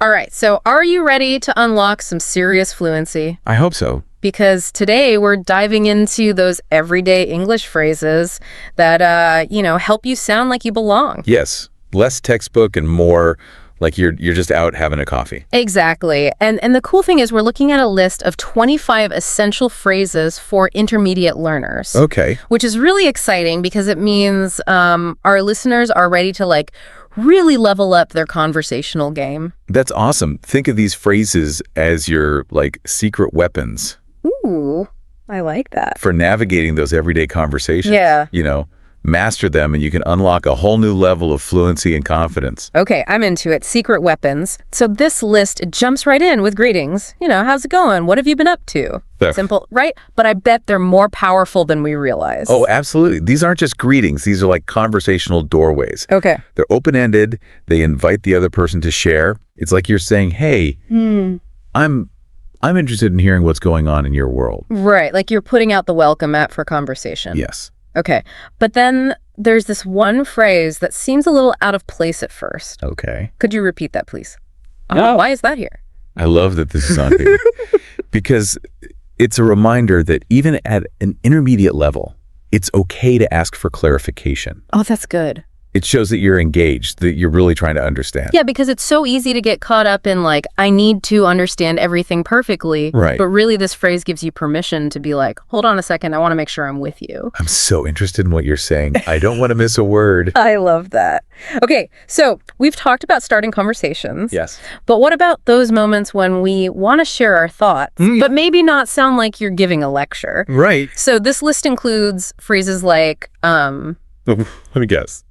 All right, so are you ready to unlock some serious fluency? I hope so. Because today we're diving into those everyday English phrases that, help you sound like you belong. Yes, less textbook and more like you're just out having a coffee. Exactly. And the cool thing is we're looking at a list of 25 essential phrases for intermediate learners. Okay. Which is really exciting because it means our listeners are ready to really level up their conversational game. That's awesome. Think of these phrases as your secret weapons. Ooh, I like that. For navigating those everyday conversations. Yeah. Master them and you can unlock a whole new level of fluency and confidence. Okay, I'm into it. Secret weapons. So this list jumps right in with greetings. How's it going? What have you been up to? Simple, right? But I bet they're more powerful than we realize. Oh, absolutely. These aren't just greetings. These are like conversational doorways. Okay. They're open-ended. They invite the other person to share. It's like you're saying, hey, I'm interested in hearing what's going on in your world. Right, like you're putting out the welcome mat for conversation. Yes. Okay, but then there's this one phrase that seems a little out of place at first. Okay. Could you repeat that, please? No. Why is that here? I love that this is on here. Because it's a reminder that even at an intermediate level, it's okay to ask for clarification. Oh, that's good. It shows that you're engaged, that you're really trying to understand. Yeah, because it's so easy to get caught up in I need to understand everything perfectly. Right. But really this phrase gives you permission to be like, hold on a second, I want to make sure I'm with you. I'm so interested in what you're saying. I don't want to miss a word. I love that. Okay, so we've talked about starting conversations. Yes. But what about those moments when we want to share our thoughts, but maybe not sound like you're giving a lecture? Right. So this list includes phrases like, Let me guess.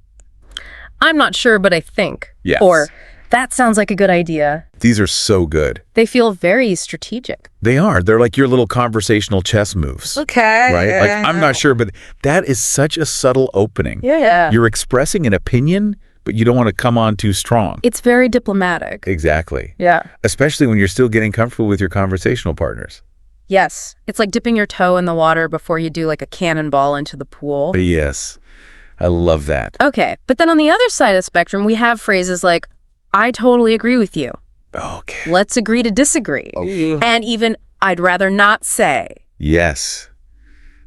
I'm not sure, but I think. Yes. Or, that sounds like a good idea. These are so good. They feel very strategic. They are. They're like your little conversational chess moves. Okay. Right? I'm not sure, but that is such a subtle opening. Yeah. You're expressing an opinion, but you don't want to come on too strong. It's very diplomatic. Exactly. Yeah. Especially when you're still getting comfortable with your conversational partners. Yes. It's like dipping your toe in the water before you do a cannonball into the pool. Yes. I love that. Okay. But then on the other side of the spectrum, we have phrases like, I totally agree with you. Okay. Let's agree to disagree. Okay. And even, I'd rather not say. Yes.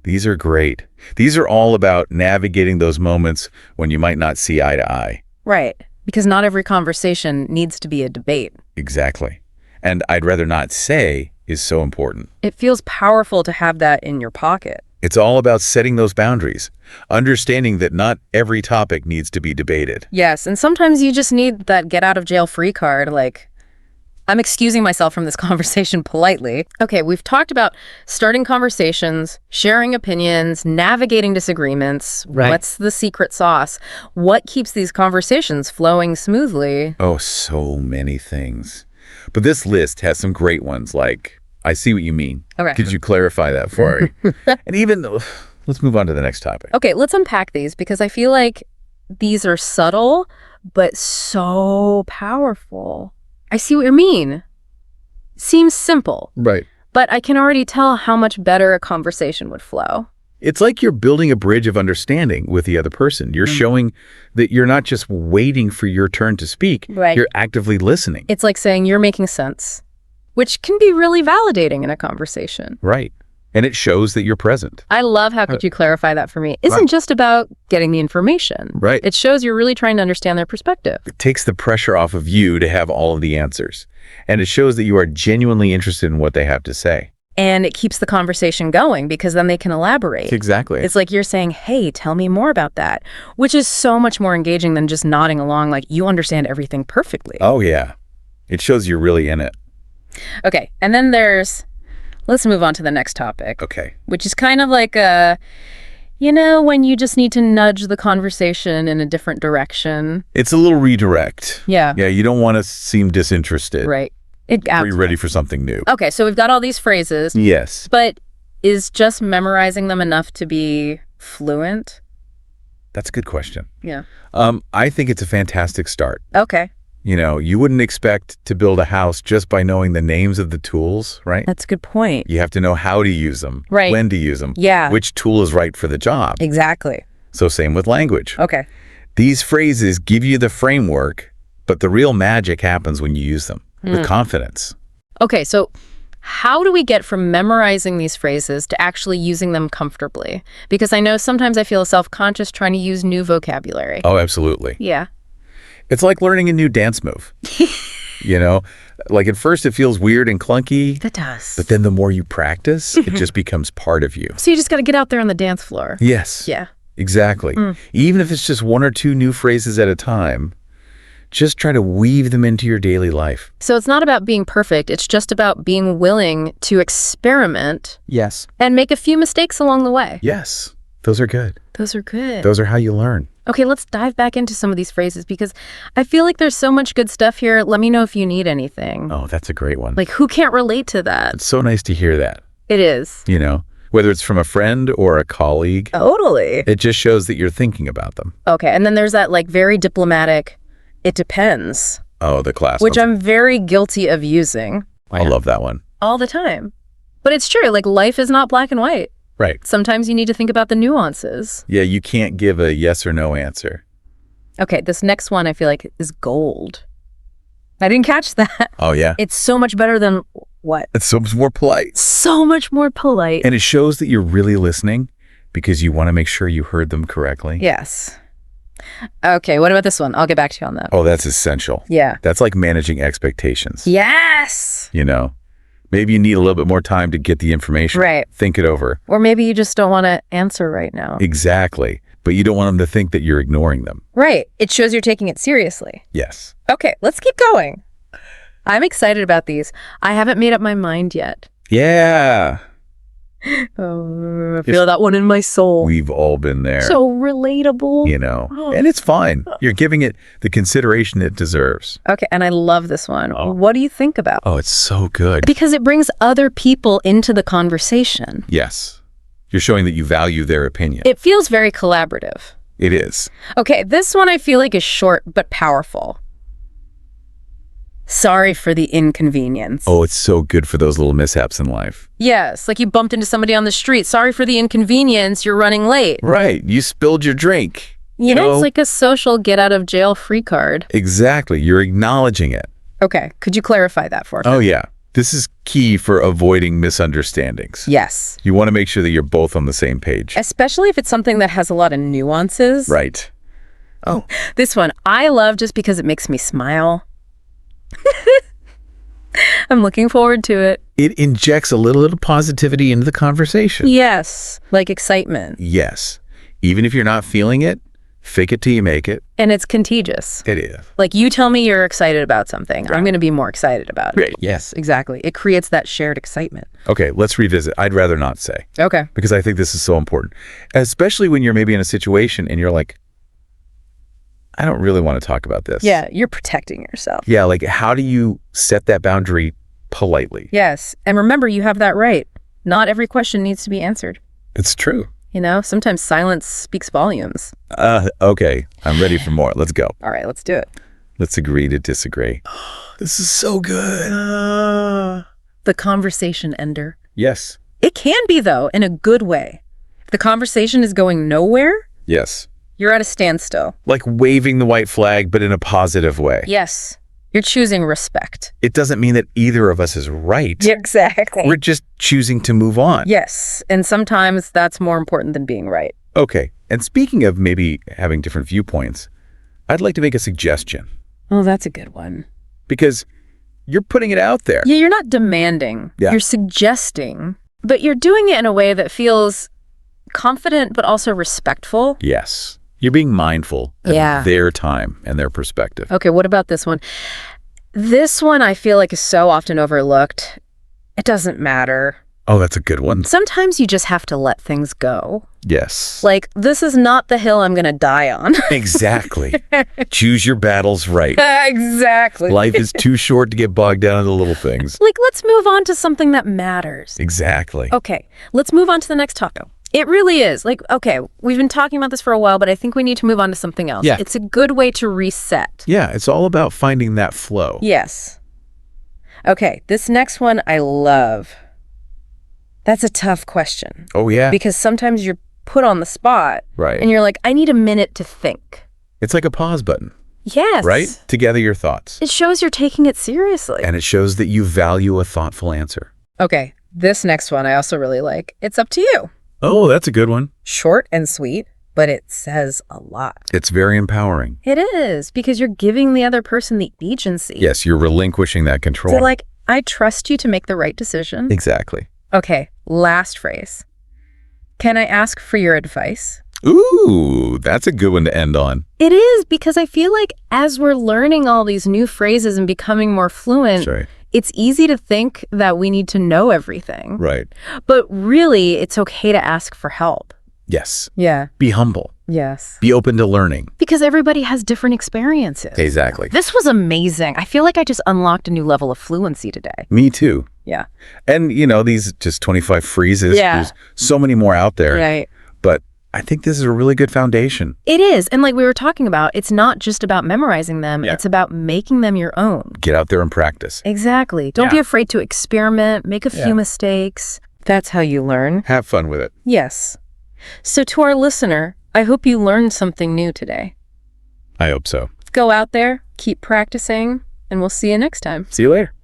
These are great. These are all about navigating those moments when you might not see eye to eye. Right. Because not every conversation needs to be a debate. Exactly. And I'd rather not say is so important. It feels powerful to have that in your pocket. It's all about setting those boundaries, understanding that not every topic needs to be debated. Yes, and sometimes you just need that get-out-of-jail-free card, I'm excusing myself from this conversation politely. Okay, we've talked about starting conversations, sharing opinions, navigating disagreements. Right. What's the secret sauce? What keeps these conversations flowing smoothly? Oh, so many things. But this list has some great ones like, I see what you mean. Okay. Could you clarify that for me? And even, let's move on to the next topic. Okay, let's unpack these because I feel like these are subtle, but so powerful. I see what you mean. Seems simple. Right. But I can already tell how much better a conversation would flow. It's like you're building a bridge of understanding with the other person. You're showing that you're not just waiting for your turn to speak. Right. You're actively listening. It's like saying you're making sense, which can be really validating in a conversation. Right. And it shows that you're present. I love how could you clarify that for me. Isn't just about getting the information. Right. It shows you're really trying to understand their perspective. It takes the pressure off of you to have all of the answers. And it shows that you are genuinely interested in what they have to say. And it keeps the conversation going because then they can elaborate. Exactly. It's like you're saying, hey, tell me more about that, which is so much more engaging than just nodding along like you understand everything perfectly. Oh, yeah. It shows you're really in it. Okay. And then let's move on to the next topic. Okay. Which is kind of like when you just need to nudge the conversation in a different direction. It's a little redirect. Yeah. Yeah, you don't want to seem disinterested. Right. Are you ready for something new? Okay, so we've got all these phrases. Yes. But is just memorizing them enough to be fluent? That's a good question. Yeah. I think it's a fantastic start. Okay. You wouldn't expect to build a house just by knowing the names of the tools, right? That's a good point. You have to know how to use them, right? When to use them, yeah, which tool is right for the job. Exactly. So same with language. Okay. These phrases give you the framework, but the real magic happens when you use them. with confidence. Okay, so how do we get from memorizing these phrases to actually using them comfortably? Because I know sometimes I feel self-conscious trying to use new vocabulary. Oh, absolutely. Yeah. It's like learning a new dance move. You know, like at first it feels weird and clunky. That does. But then the more you practice, it just becomes part of you. So you just got to get out there on the dance floor. Yes. Yeah. Exactly. Even if it's just one or two new phrases at a time, just try to weave them into your daily life. So it's not about being perfect. It's just about being willing to experiment. Yes. And make a few mistakes along the way. Yes. Those are good. Those are good. Those are how you learn. Okay, let's dive back into some of these phrases because I feel like there's so much good stuff here. Let me know if you need anything. Oh, that's a great one. Like, who can't relate to that? It's so nice to hear that. It is. You know, whether it's from a friend or a colleague, Totally. it just shows that you're thinking about them. Okay, and then there's that like very diplomatic, it depends, Oh, the class. which I'm very guilty of using I love that one. all the time. But it's true, like life is not black and white. Right. Sometimes you need to think about the nuances. Yeah, you can't give a yes or no answer. Okay, this next one I feel like is gold. I didn't catch that. Oh, yeah. It's so much better than what? It's so much more polite. So much more polite. And it shows that you're really listening because you want to make sure you heard them correctly. Yes. Okay, what about this one? I'll get back to you on that. Oh, that's essential. Yeah. That's like managing expectations. Yes! You know, maybe you need a little bit more time to get the information. Right. Think it over. Or maybe you just don't want to answer right now. Exactly. But you don't want them to think that you're ignoring them. Right. It shows you're taking it seriously. Yes. Okay, let's keep going. I'm excited about these. I haven't made up my mind yet. Yeah. Oh, I feel that one in my soul. We've all been there. So relatable. You know, and it's fine. You're giving it the consideration it deserves. Okay, and I love this one. Oh. What do you think about? Oh, it's so good. Because it brings other people into the conversation. Yes. You're showing that you value their opinion. It feels very collaborative. It is. Okay, this one I feel like is short but powerful. Sorry for the inconvenience. Oh, it's so good for those little mishaps in life. Yes, like you bumped into somebody on the street. Sorry for the inconvenience. You're running late. Right. You spilled your drink. You know, it's like a social get-out-of-jail-free card. Exactly. You're acknowledging it. Okay, could you clarify that for me? Oh, yeah. This is key for avoiding misunderstandings. Yes. You want to make sure that you're both on the same page. Especially if it's something that has a lot of nuances. Right. Oh. This one, I love just because it makes me smile. I'm looking forward to it. It injects a little positivity into the conversation. Yes, like excitement. Yes. Even if you're not feeling it, fake it till you make it. And it's contagious. It is. Like you tell me you're excited about something, I'm going to be more excited about it. Right. Yes. Exactly. It creates that shared excitement. Okay, let's revisit. I'd rather not say. Okay. Because I think this is so important. Especially when you're maybe in a situation and you're like, I don't really want to talk about this. Yeah, you're protecting yourself. Yeah, like how do you set that boundary politely? Yes. And remember, you have that right. Not every question needs to be answered. It's true. You know, sometimes silence speaks volumes. Okay, I'm ready for more. Let's go. All right, let's do it. Let's agree to disagree. This is so good. The conversation ender. Yes. It can be, though, in a good way. If the conversation is going nowhere, Yes. you're at a standstill. Like waving the white flag, but in a positive way. Yes. You're choosing respect. It doesn't mean that either of us is right. Exactly. We're just choosing to move on. Yes. And sometimes that's more important than being right. Okay. And speaking of maybe having different viewpoints, I'd like to make a suggestion. Oh, that's a good one. Because you're putting it out there. Yeah, you're not demanding. Yeah. You're suggesting. But you're doing it in a way that feels confident but also respectful. Yes. You're being mindful of Yeah. their time and their perspective. Okay, what about this one? This one I feel like is so often overlooked. It doesn't matter. Oh, that's a good one. Sometimes you just have to let things go. Yes. Like, this is not the hill I'm going to die on. Exactly. Choose your battles right. Exactly. Life is too short to get bogged down in the little things. Like, let's move on to something that matters. Exactly. Okay, let's move on to the next topic. It really is. Like, okay, we've been talking about this for a while, but I think we need to move on to something else. Yeah. It's a good way to reset. Yeah, it's all about finding that flow. Yes. Okay, this next one I love. That's a tough question. Oh, yeah? Because sometimes you're put on the spot. Right. And you're like, I need a minute to think. It's like a pause button. Yes. right? To gather your thoughts. It shows you're taking it seriously. And it shows that you value a thoughtful answer. Okay, this next one I also really like. It's up to you. Oh, that's a good one. Short and sweet, but it says a lot. It's very empowering. It is, because you're giving the other person the agency. Yes, you're relinquishing that control. So like, I trust you to make the right decision. Exactly. Okay, last phrase. Can I ask for your advice? Ooh, that's a good one to end on. It is, because I feel like as we're learning all these new phrases and becoming more fluent, That's right. it's easy to think that we need to know everything. Right. But really, it's okay to ask for help. Yes. Yeah. Be humble. Yes. Be open to learning. Because everybody has different experiences. Exactly. This was amazing. I feel like I just unlocked a new level of fluency today. Me too. Yeah. And, these just 25 phrases. Yeah. There's so many more out there. Right. But I think this is a really good foundation. It is. And like we were talking about, it's not just about memorizing them. Yeah. It's about making them your own. Get out there and practice. Exactly. Don't be afraid to experiment, make a few mistakes. That's how you learn. Have fun with it. Yes. So to our listener, I hope you learned something new today. I hope so. Go out there, keep practicing, and we'll see you next time. See you later.